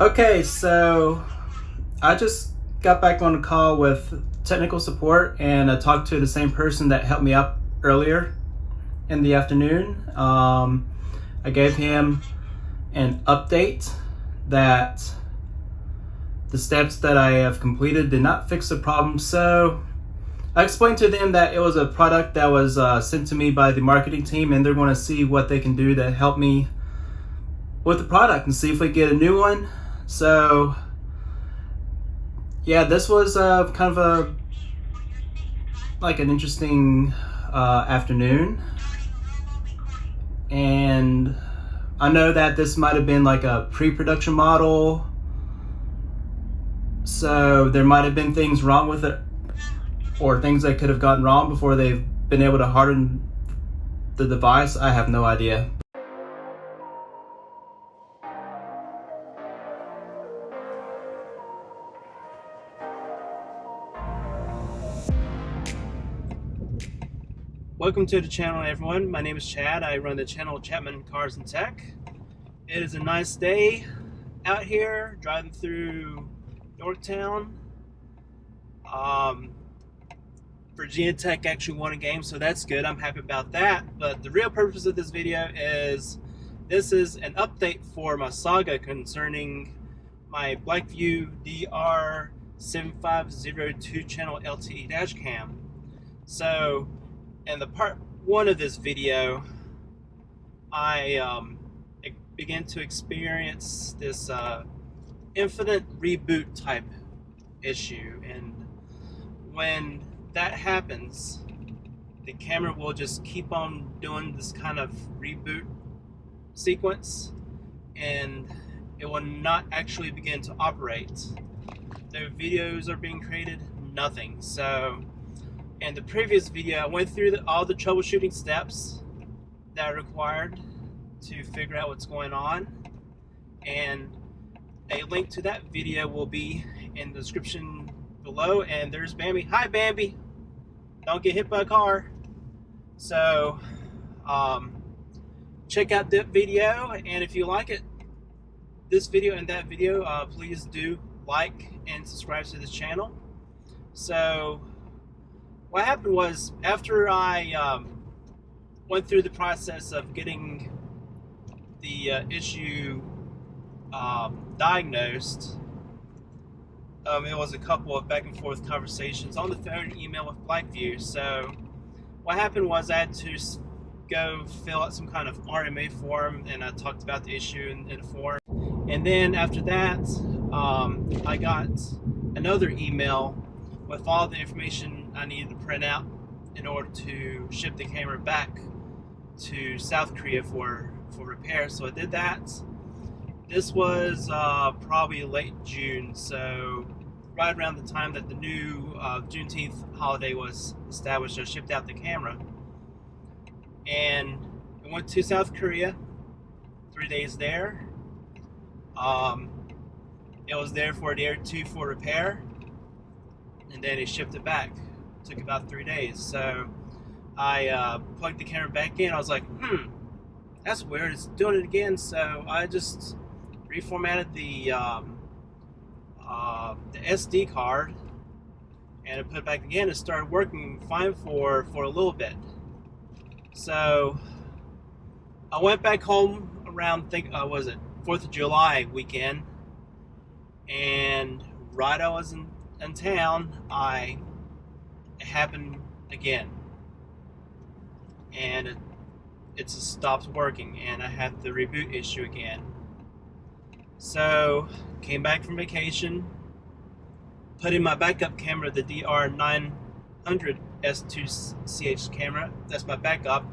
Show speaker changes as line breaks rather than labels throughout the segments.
Okay, so I just got back on a call with technical support and I talked to the same person that helped me out earlier in the afternoon. I gave him an update that the steps that I have completed did not fix the problem. So I explained to them that it was a product that was sent to me by the marketing team and they're going to see what they can do to help me with the product and see if we get a new one. So yeah, this was kind of an interesting afternoon, and I know that this might have been like a pre-production model, so there might have been things wrong with it, or things that could have gotten wrong before they've been able to harden the device. I have no idea. Welcome to the channel, everyone. My name is Chad. I run the channel Chapman Cars and Tech. It is a nice day out here driving through Yorktown. Virginia Tech actually won a game, so that's good. I'm happy about that. But the real purpose of this video is this is an update for my saga concerning my BlackVue DR750-2 LTE Dashcam. So in the part one of this video, I began to experience this infinite reboot type issue, and when that happens, the camera will just keep on doing this kind of reboot sequence and it will not actually begin to operate. No videos are being created, nothing. So in the previous video, I went through all the troubleshooting steps that are required to figure out what's going on, and a link to that video will be in the description below. And there's Bambi. Hi, Bambi. Don't get hit by a car. So check out that video, and if you like it, this video and that video, please do like and subscribe to this channel. So what happened was, after I went through the process of getting the issue diagnosed, it was a couple of back and forth conversations on the phone and email with BlackVue. So what happened was I had to go fill out some kind of RMA form, and I talked about the issue in the form. And then after that, I got another email with all the information I needed to print out in order to ship the camera back to South Korea for repair. So I did that. This was probably late June, so right around the time that the new Juneteenth holiday was established, I shipped out the camera. And I went to South Korea, 3 days there. It was there for a day or two for repair, and then it shipped it back. It took about 3 days. So I plugged the camera back in. I was like, that's weird, it's doing it again. So I just reformatted the SD card, and I put it back again. It started working fine for a little bit. So I went back home around, was it 4th of July weekend, and right I was in town, it happened again, and it just stopped working, and I had the reboot issue again. So came back from vacation, put in my backup camera, the DR900S2CH camera. That's my backup,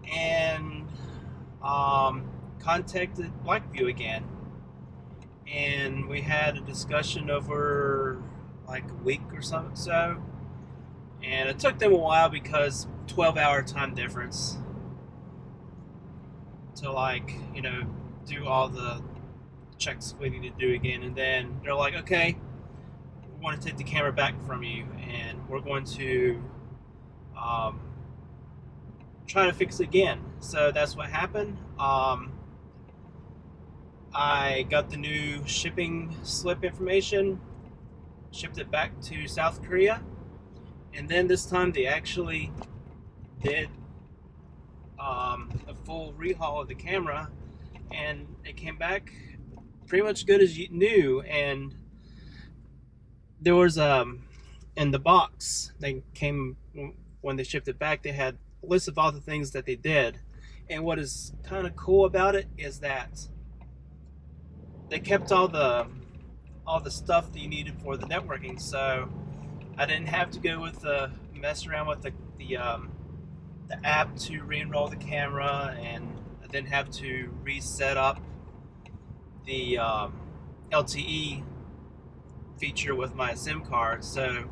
and contacted BlackVue again, and we had a discussion over like a week or so, and it took them a while because 12-hour time difference to do all the checks we need to do again. And then they're like, okay, we want to take the camera back from you, and we're going to try to fix it again. So that's what happened. I got the new shipping slip information, shipped it back to South Korea, and then this time they actually did a full rehaul of the camera, and it came back pretty much good as new. And there was in the box they came when they shipped it back, they had a list of all the things that they did. And what is kind of cool about it is that they kept all the stuff that you needed for the networking. So I didn't have to go with the mess around with the app to re-enroll the camera, and I didn't have to reset up the LTE feature with my SIM card. So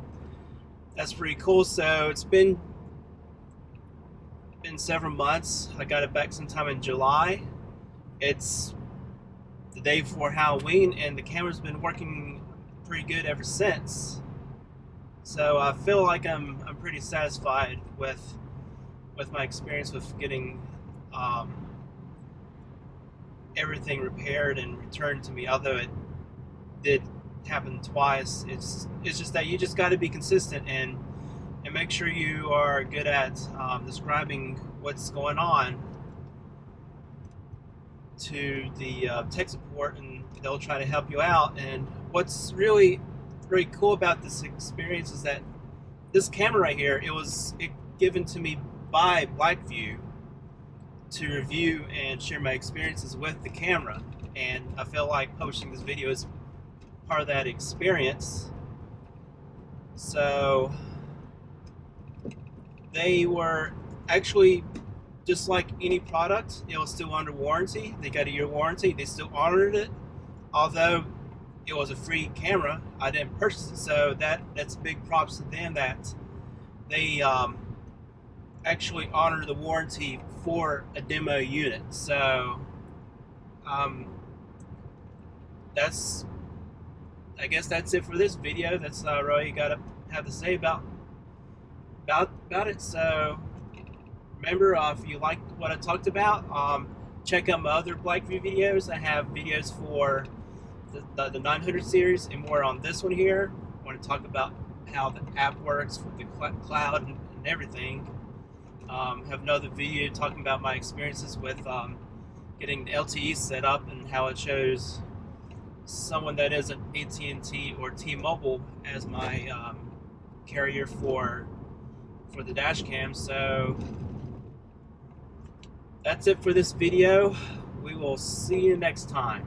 that's pretty cool. So it's been several months. I got it back sometime in July. It's the day before Halloween, and the camera's been working pretty good ever since. So I feel like I'm pretty satisfied with my experience with getting everything repaired and returned to me. Although it did happen twice, it's just that you just got to be consistent and make sure you are good at describing what's going on to the tech support, and they'll try to help you out. And what's really cool about this experience is that this camera right here, it was given to me by BlackVue to review and share my experiences with the camera, and I feel like posting this video is part of that experience. So they were actually, just like any product, it was still under warranty. They got a year warranty. They still honored it, although it was a free camera. I didn't purchase it, so that's big props to them that they actually honor the warranty for a demo unit. So I guess that's it for this video. That's all you gotta have to say about it. So remember, if you liked what I talked about, check out my other BlackVue videos. I have videos for the 900 series and more on this one here. I want to talk about how the app works with the cloud and everything. Have another video talking about my experiences with getting the LTE set up and how it shows someone that isn't AT&T or T-Mobile as my carrier for the Dashcam. So that's it for this video. We will see you next time.